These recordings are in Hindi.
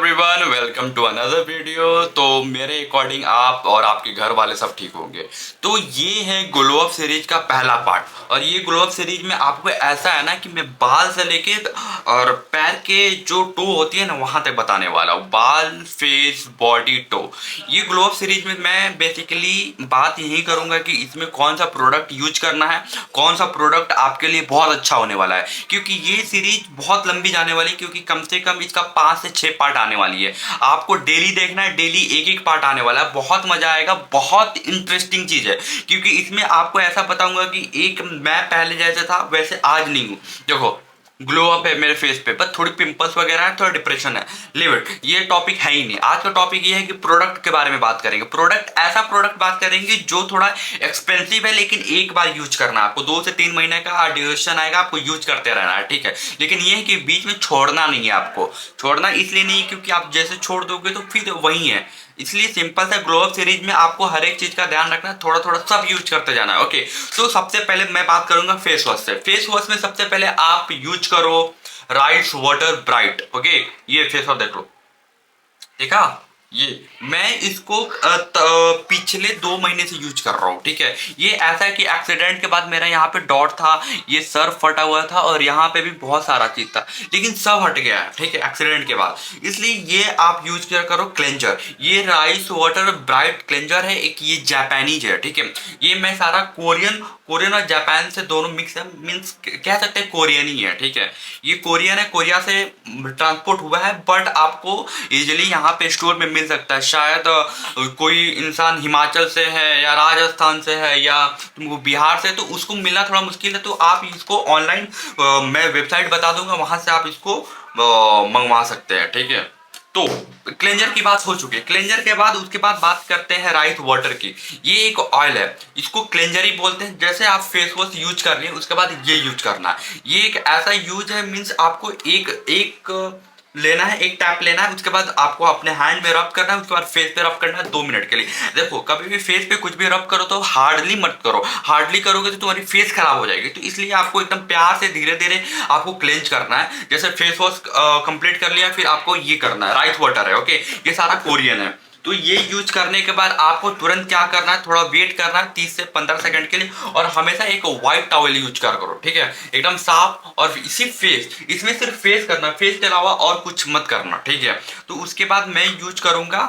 Everyone, welcome to another video. तो मेरे अकॉर्डिंग आप और आपके घर वाले सब ठीक होंगे। तो ये है ग्लो अप सीरीज का पहला पार्ट। और ये ग्लो अप सीरीज में आपको ऐसा है ना कि मैं बाल से लेके और पैर के जो टो होती है ना वहां तक बताने वाला हूँ। बाल, फेस, बॉडी, टो। ये ग्लो अप सीरीज में मैं बेसिकली बात यही करूंगा कि इसमें कौन सा प्रोडक्ट यूज करना है, कौन सा प्रोडक्ट आपके लिए बहुत अच्छा होने वाला है। क्योंकि ये सीरीज बहुत लंबी जाने वाली है, क्योंकि कम से कम इसका 5 से 6 पार्ट आने वाली है। आपको डेली देखना है, डेली एक एक पार्ट आने वाला है। बहुत मजा आएगा, बहुत इंटरेस्टिंग चीज है। क्योंकि इसमें आपको ऐसा बताऊंगा कि एक मैं पहले जैसे था वैसे आज नहीं हूं। देखो, ग्लो अप है मेरे फेस पे, पर थोड़ी पिंपल्स वगैरह है, थोड़ा डिप्रेशन है। लिव इट, ये टॉपिक है ही नहीं। आज का टॉपिक ये है कि प्रोडक्ट के बारे में बात करेंगे। प्रोडक्ट, ऐसा प्रोडक्ट बात करेंगे जो थोड़ा एक्सपेंसिव है, लेकिन एक बार यूज करना है आपको। 2 से 3 महीने का ड्यूरेशन आएगा, आपको यूज करते रहना है, ठीक है। लेकिन ये है कि बीच में छोड़ना नहीं है आपको। छोड़ना इसलिए नहीं, क्योंकि आप जैसे छोड़ दोगे तो फिर वही है। इसलिए सिंपल सा ग्लो अप सीरीज में आपको हर एक चीज का ध्यान रखना है, थोड़ा थोड़ा सब यूज करते जाना है। ओके, तो सबसे पहले मैं बात करूंगा फेस वॉश से। फेस वॉश में सबसे पहले आप यूज करो राइस वाटर ब्राइट। ओके, ये फेस वॉश देख लो, देखा। ये मैं इसको पिछले 2 महीने से यूज कर रहा हूँ, ठीक है। ये ऐसा है कि एक्सीडेंट के बाद मेरा यहाँ पे डॉट था, ये सर फटा हुआ था और यहाँ पे भी बहुत सारा चीज था, लेकिन सब हट गया है, ठीक है, एक्सीडेंट के बाद। इसलिए ये आप यूज किया करो क्लेंजर। ये राइस वाटर ब्राइट क्लेंजर है, एक ये जापानीज है, ठीक है। ये मैं सारा कोरियन कोरियन और जापान से दोनों मिक्स है, मीन्स कह सकते हैं कोरियन ही है, ठीक है। ये कोरियन है, कोरिया से ट्रांसपोर्ट हुआ है, बट आपको इजिली यहाँ पे स्टोर में मिल सकता है। शायद कोई इंसान हिमाचल से है या राजस्थान से है या तुमको बिहार से, तो उसको मिलना थोड़ा मुश्किल है। तो आप इसको ऑनलाइन, मैं वेबसाइट बता दूंगा, वहां से आप इसको मंगवा सकते हैं, ठीक है। तो क्लेंजर की बात हो चुकी है। क्लेंजर के बाद उसके बाद बात करते हैं राइस वाटर की। ये एक ऑयल है, इसको क्लेंजर ही बोलते हैं। जैसे आप फेस वॉश यूज कर रहे हैं, उसके बाद ये यूज करना है। ये एक ऐसा यूज है, मीन्स आपको एक एक लेना है, एक टैप लेना है, उसके बाद आपको अपने हैंड में रब करना है, उसके बाद फेस पे रब करना है 2 मिनट के लिए। देखो, कभी भी फेस पे कुछ भी रब करो तो हार्डली मत करो। हार्डली करोगे तो तुम्हारी फेस खराब हो जाएगी। तो इसलिए आपको एकदम प्यार से धीरे धीरे आपको क्लेंज करना है। जैसे फेस वॉश कंप्लीट कर लिया, फिर आपको ये करना है, राइस वाटर है, ओके। ये सारा कोरियन है। तो ये यूज करने के बाद आपको तुरंत क्या करना है, थोड़ा वेट करना है 30 से 15 सेकंड के लिए। और हमेशा एक व्हाइट टॉवल यूज कर करो, ठीक है, एकदम साफ। और सिर्फ फेस, इसमें सिर्फ फेस करना, फेस के अलावा और कुछ मत करना, ठीक है। तो उसके बाद मैं यूज करूंगा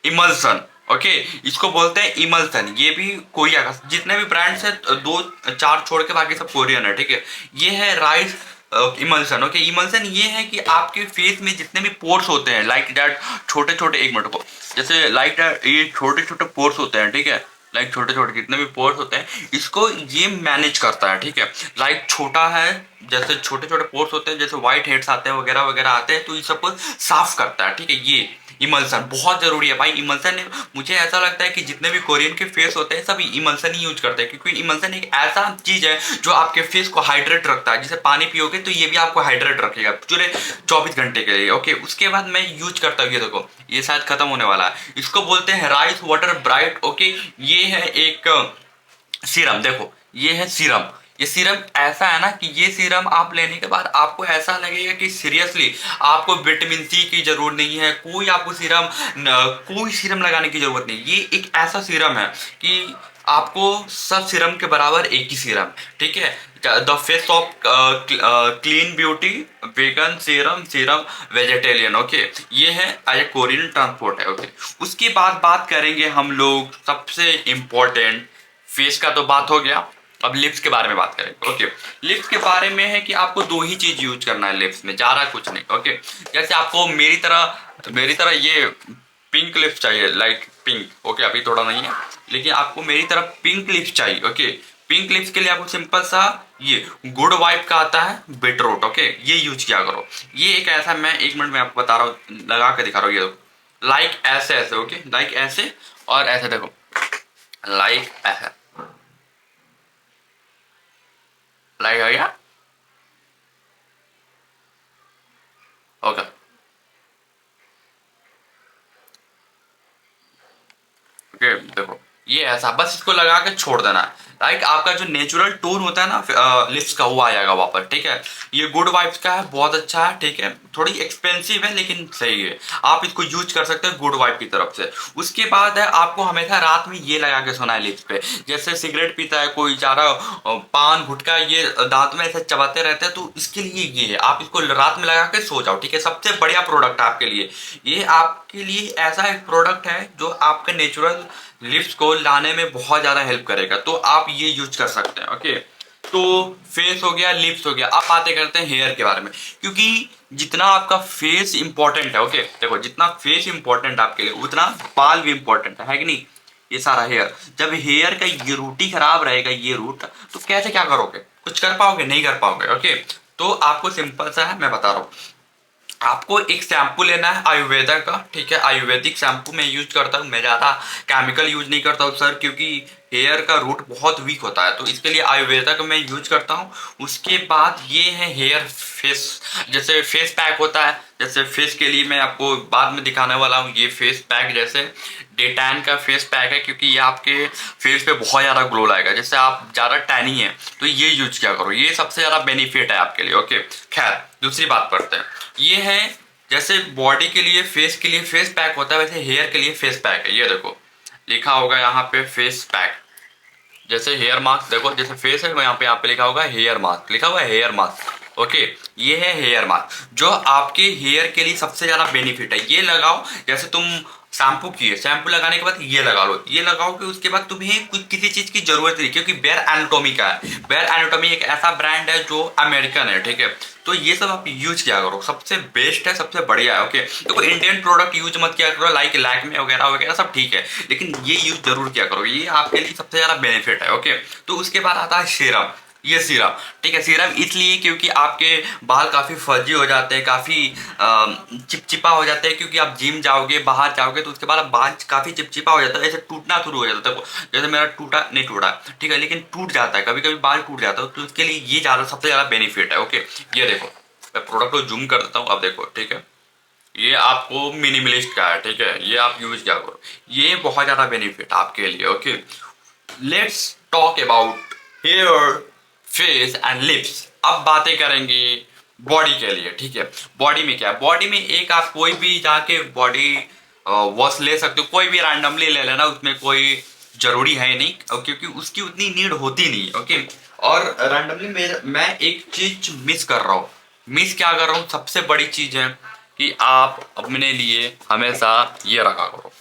इमल्सन। ओके, इसको बोलते हैं इमल्सन। ये भी कोरिया का, जितने भी ब्रांड्स है 2 4 छोड़ के बाकी सब कोरियन है, ठीक है। ये है राइस इमल्सन। ओके, इमल्सन ये है कि आपके फेस में जितने भी पोर्स होते हैं, लाइक दैट, छोटे छोटे, एक मिनट को, जैसे लाइक दैट, ये छोटे छोटे पोर्स होते हैं, ठीक है। लाइक छोटे छोटे जितने भी पोर्स होते हैं, इसको ये मैनेज करता है, ठीक है। लाइक छोटा है, जैसे छोटे छोटे पोर्स होते हैं, जैसे व्हाइट हेड्स आते हैं वगैरह वगैरह आते हैं, तो ये सबको साफ करता है, ठीक है। ये इमल्सन बहुत जरूरी है भाई। इमल्सन, मुझे ऐसा लगता है कि जितने भी कोरियन के फेस होते हैं सभी इमल्सन ही यूज करते हैं, क्योंकि इमल्सन एक ऐसा चीज है जो आपके फेस को हाइड्रेट रखता है। जैसे पानी पियोगे तो ये भी आपको हाइड्रेट रखेगा पूरे 24 घंटे के लिए। ओके, उसके बाद मैं यूज करता हूँ, ये देखो, ये शायद खत्म होने वाला है। इसको बोलते हैं राइस वाटर ब्राइट। ओके, ये है एक सीरम। देखो, ये है सीरम। ये सीरम ऐसा है ना कि ये सीरम आप लेने के बाद आपको ऐसा लगेगा कि सीरियसली आपको विटामिन सी की जरूरत नहीं है, कोई सीरम लगाने की जरूरत नहीं। ये एक ऐसा सीरम है कि आपको सब सीरम के बराबर एक ही सीरम, ठीक है। The face of clean beauty vegan serum, serum vegetarian. Okay, ये है एज कोरियन ट्रांसपोर्ट है। ओके, उसके बाद बात करेंगे हम लोग सबसे इम्पोर्टेंट, फेस का तो बात हो गया, अब लिप्स के बारे में बात करेंगे। ओके, लिप्स के बारे में है कि आपको 2 ही चीज यूज करना है लिप्स में, ज्यादा कुछ नहीं। ओके, जैसे आपको मेरी तरह ये पिंक लिप्स चाहिए, लाइक पिंक। ओके, अभी थोड़ा नहीं है, लेकिन आपको मेरी तरह पिंक लिप्स चाहिए। ओके, पिंक लिप्स के लिए आपको सिंपल सा ये गुड वाइब का आता है बीटरूट। ओके, ये यूज किया करो। ये एक ऐसा, मैं 1 मिनट में आपको बता रहा हूँ, लगा के दिखा रहा हूँ, ये देखो, लाइक ऐसे ऐसे। ओके, लाइक ऐसे और ऐसे, देखो, लाइक ऐसे, लाइक आ गया। ओके, ओके, देखो, ये ऐसा, बस इसको लगा के छोड़ देना है। लाइक आपका जो नेचुरल टोन होता है ना लिप्स का, वो आ जाएगा वापस, ठीक है। ये गुड वाइब्स का है, बहुत अच्छा है, ठीक है। थोड़ी एक्सपेंसिव है लेकिन सही है, आप इसको यूज कर सकते हैं गुड वाइब की तरफ से। उसके बाद है आपको हमेशा रात में ये लगा के सोना है लिप्स पे। जैसे सिगरेट पीता है कोई, ज्यादा पान गुटखा ये दांत में ऐसे चबाते रहते हैं, तो इसके लिए ये है, आप इसको रात में लगा के सो जाओ, ठीक है। सबसे बढ़िया प्रोडक्ट है आपके लिए ये। आपके लिए ऐसा एक प्रोडक्ट है जो आपके नेचुरल लिप्स को लाने में बहुत ज्यादा हेल्प करेगा, तो आप ये यूज कर सकते हैं, ओके। तो फेस हो गया, लिप्स हो गया, अब बातें करते हैं हेयर के बारे में, क्योंकि जितना आपका फेस इंपॉर्टेंट है, ओके, देखो जितना फेस इंपॉर्टेंट आपके लिए उतना बाल भी इंपॉर्टेंट है कि नहीं। ये सारा हेयर, जब हेयर का ये रूट ही खराब रहेगा, ये रूट, तो कैसे क्या करोगे, कुछ कर पाओगे, नहीं कर पाओगे, ओके। तो आपको सिंपल सा है, मैं बता रहा हूँ। आपको एक शैम्पू लेना है आयुर्वेदा का, ठीक है। आयुर्वेदिक शैम्पू मैं यूज करता हूँ, मैं ज़्यादा केमिकल यूज नहीं करता हूँ सर, क्योंकि हेयर का रूट बहुत वीक होता है, तो इसके लिए आयुर्वेदा का मैं यूज करता हूँ। उसके बाद ये है हेयर फेस, जैसे फेस पैक होता है, जैसे फेस के लिए मैं आपको बाद में दिखाने वाला हूँ। ये फेस पैक जैसे डेटैन का फेस पैक है, क्योंकि ये आपके फेस पे बहुत ज़्यादा ग्लो लाएगा। जैसे आप ज़्यादा टैनी है तो ये यूज किया करो, ये सबसे ज़्यादा बेनिफिट है आपके लिए, ओके। खैर दूसरी बात करते हैं। ये है जैसे बॉडी के लिए फेस पैक होता है, वैसे हेयर के लिए फेस पैक है। ये देखो लिखा होगा यहाँ पे फेस पैक, जैसे हेयर मास्क देखो, जैसे फेस है यहाँ पे लिखा होगा हेयर मास्क, लिखा हुआ है हेयर मास्क, ओके। ये है हेयर मास्क जो आपके हेयर के लिए सबसे ज्यादा बेनिफिट है। ये लगाओ, जैसे तुम शैम्पू किए, शैम्पू लगाने के बाद ये लगा लो, ये लगाओ कि उसके बाद तुम्हें कुछ किसी चीज की जरूरत नहीं, क्योंकि बेयर एनाटॉमी का है। बेयर एनाटॉमी एक ऐसा ब्रांड है जो अमेरिकन है, ठीक है। तो ये सब आप यूज किया करो, सबसे बेस्ट है, सबसे बढ़िया है, ओके। तो कोई इंडियन प्रोडक्ट यूज मत किया करो, लाइक लैक्मे वगैरह वगैरह सब ठीक है, लेकिन ये यूज जरूर किया करो, ये आपके लिए सबसे ज्यादा बेनिफिट है, ओके। तो उसके बाद आता है सीरम। ये सीरम, ठीक है। सीरम इसलिए क्योंकि आपके बाल काफी फर्जी हो जाते हैं, काफी चिपचिपा हो जाते हैं, क्योंकि आप जिम जाओगे, बाहर जाओगे, तो उसके बाद बाल काफी चिपचिपा हो जाता है, ऐसे टूटना शुरू हो जाता है। जैसे मेरा टूटा नहीं, टूटा ठीक है, लेकिन टूट जाता है, कभी कभी बाल टूट जाता है, तो उसके लिए ये ज्यादा सबसे ज्यादा बेनिफिट है, ओके। ये देखो मैं प्रोडक्ट को जूम कर देता हूँ, अब देखो, ठीक है। ये आपको मिनिमलिस्ट का है, ठीक है, ये आप यूज क्या करो, ये बहुत ज्यादा बेनिफिट आपके लिए, okay. Let's talk about hair, face and lips. अब बातें करेंगे बॉडी के लिए, ठीक है। बॉडी में क्या है, बॉडी में एक आप कोई भी जाके बॉडी वॉश ले सकते हो, कोई भी रैंडमली ले लेना, उसमें कोई जरूरी है नहीं, क्योंकि उसकी उतनी नीड होती नहीं, ओके। और रैंडमली मैं एक चीज मिस कर रहा हूँ, मिस क्या कर रहा हूँ, सबसे बड़ी चीज है कि आप अपने लिए हमेशा ये रखा करो।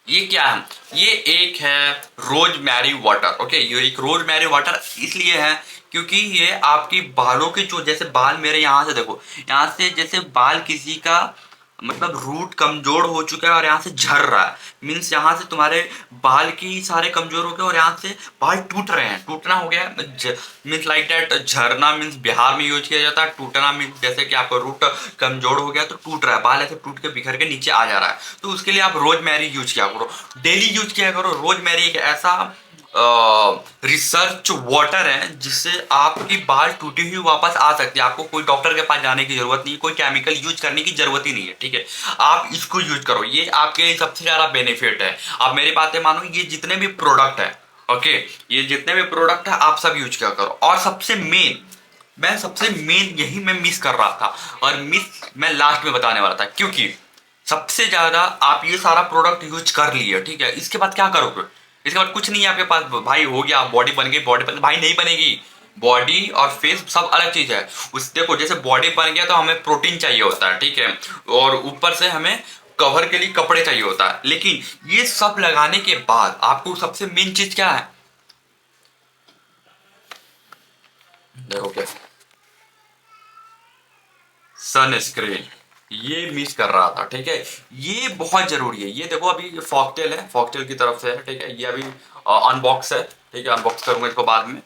ये क्या है, ये एक है रोज मैरी वाटर, ओके। ये एक रोज मैरी वाटर इसलिए है क्योंकि ये आपकी बालों के जो, जैसे बाल मेरे यहाँ से देखो, यहाँ से जैसे बाल किसी का मतलब रूट कमजोर हो चुका है और यहाँ से झड़ रहा है, मीन्स यहाँ से तुम्हारे बाल की सारे कमजोर हो गए और यहाँ से बाल टूट रहे हैं, टूटना हो गया, मीन्स लाइक दैट। झरना मीन्स बिहार में यूज किया जाता है, टूटना मीन्स जैसे कि आपका रूट कमजोर हो गया तो टूट रहा है, बाल ऐसे टूट के बिखर के नीचे आ जा रहा है, तो उसके लिए आप रोज मैरी यूज किया करो, डेली यूज किया करो। रोज मैरी एक ऐसा रिसर्च वाटर है जिससे आपकी बाल टूटी हुई वापस आ सकती है, आपको कोई डॉक्टर के पास जाने की जरूरत नहीं, कोई केमिकल यूज करने की जरूरत ही नहीं है, ठीक है। आप इसको यूज करो, ये आपके लिए सबसे ज्यादा बेनिफिट है। आप मेरी बातें मानो, ये जितने भी प्रोडक्ट है, ओके, ये जितने भी प्रोडक्ट है आप सब यूज किया करो। और सबसे मेन यही मैं मिस कर रहा था, और मिस मैं लास्ट में बताने वाला था, क्योंकि सबसे ज्यादा आप ये सारा प्रोडक्ट यूज कर लिए, ठीक है। इसके बाद क्या करोगे, इसके बाद कुछ नहीं है आपके पास, भाई हो गया, बॉडी बन गई, बॉडी बन, भाई नहीं बनेगी। बॉडी और फेस सब अलग चीज है। उस देखो जैसे बॉडी बन गया तो हमें प्रोटीन चाहिए होता है, ठीक है, और ऊपर से हमें कवर के लिए कपड़े चाहिए होता है, लेकिन ये सब लगाने के बाद आपको सबसे मेन चीज क्या है, देखो क्या, सनस्क्रीन। ये मिस कर रहा था, ठीक है, ये बहुत जरूरी है। ये देखो अभी फॉक्टेल है, फॉक्टेल की तरफ से है, ठीक है, ये अभी अनबॉक्स है, ठीक है, अनबॉक्स करूंगा इसको बाद में।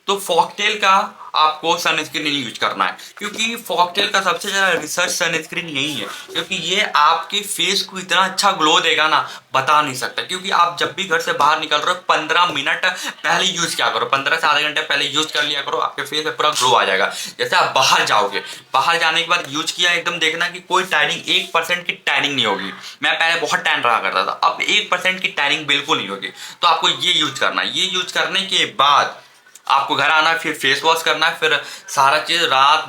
तो फॉक्टेल का आपको सनस्क्रीन नहीं यूज करना है, क्योंकि फॉक्सटेल का सबसे ज़्यादा रिसर्च सनस्क्रीन यही है, क्योंकि ये आपके फेस को इतना अच्छा ग्लो देगा ना, बता नहीं सकता। क्योंकि आप जब भी घर से बाहर निकल रहे हो 15 मिनट पहले यूज किया करो, 15 से आधे घंटे पहले यूज कर लिया करो, आपके फेस पे पूरा ग्लो आ जाएगा। जैसे आप बाहर जाओगे, बाहर जाने के बाद यूज किया, एकदम देखना कि कोई टैनिंग, 1% की टैनिंग नहीं होगी। मैं पहले बहुत टैन रहा करता था, अब 1% की टैनिंग बिल्कुल नहीं होगी। तो आपको ये यूज करना है। ये यूज करने के बाद आपको घर आना, फिर फेस वॉश करना है, फिर सारा चीज रात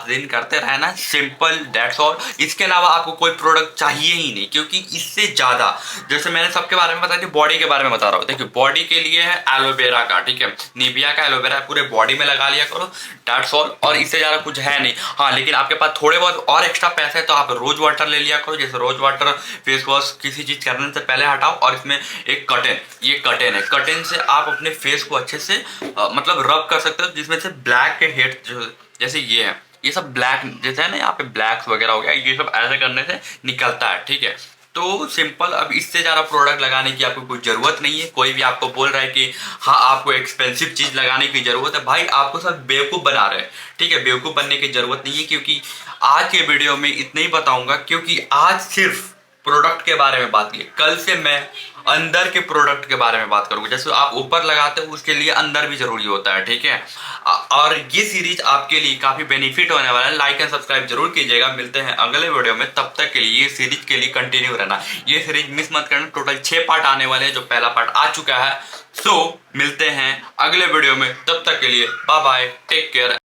दिन करते रहना, सिंपल, दैट्स ऑल। इसके अलावा आपको कोई प्रोडक्ट चाहिए ही नहीं, क्योंकि इससे ज्यादा, जैसे मैंने सबके बारे में बताया थी, बॉडी के बारे में बता रहा हूँ। देखिए, बॉडी के लिए है एलोवेरा का, ठीक है, निविया का एलोवेरा पूरे बॉडी में लगा लिया करो, दैट्स ऑल। और इससे ज्यादा कुछ है नहीं। हाँ, लेकिन आपके पास थोड़े बहुत और एक्स्ट्रा पैसे है तो आप रोज वाटर ले लिया करो। जैसे रोज वाटर फेस वॉश किसी चीज करने से पहले हटाओ, और इसमें एक कटन, ये कटन है, कटन से आप अपने फेस को अच्छे से मतलब रब कर सकते हो, जिसमें से ब्लैक के हेड जो जैसे ये है, ये सब ब्लैक जैसे है ना, यहाँ पे ब्लैक्स वगैरह हो गया, ये सब ऐसे करने से निकलता है, ठीक है। तो सिंपल, अब इससे ज़्यादा प्रोडक्ट लगाने की आपको कोई ज़रूरत नहीं है। कोई भी आपको बोल रहा है कि हाँ आपको एक्सपेंसिव चीज़ लगाने की ज़रूरत है, भाई आपको सब बेवकूफ़ बना रहे हैं, ठीक है। बेवकूफ़ बनने की ज़रूरत नहीं है, क्योंकि आज के वीडियो में इतना ही बताऊंगा, क्योंकि आज सिर्फ प्रोडक्ट के बारे में बात की, कल से मैं अंदर के प्रोडक्ट के बारे में बात करूंगा। जैसे आप ऊपर लगाते हो, उसके लिए अंदर भी जरूरी होता है, ठीक है। और ये सीरीज आपके लिए काफी बेनिफिट होने वाला है। लाइक एंड सब्सक्राइब जरूर कीजिएगा। मिलते हैं अगले वीडियो में, तब तक के लिए ये सीरीज के लिए कंटिन्यू रहना। ये सीरीज मिस मत करना। टोटल 6 पार्ट आने वाले हैं, जो पहला पार्ट आ चुका है। सो मिलते हैं अगले वीडियो में, तब तक के लिए बाय बाय, टेक केयर।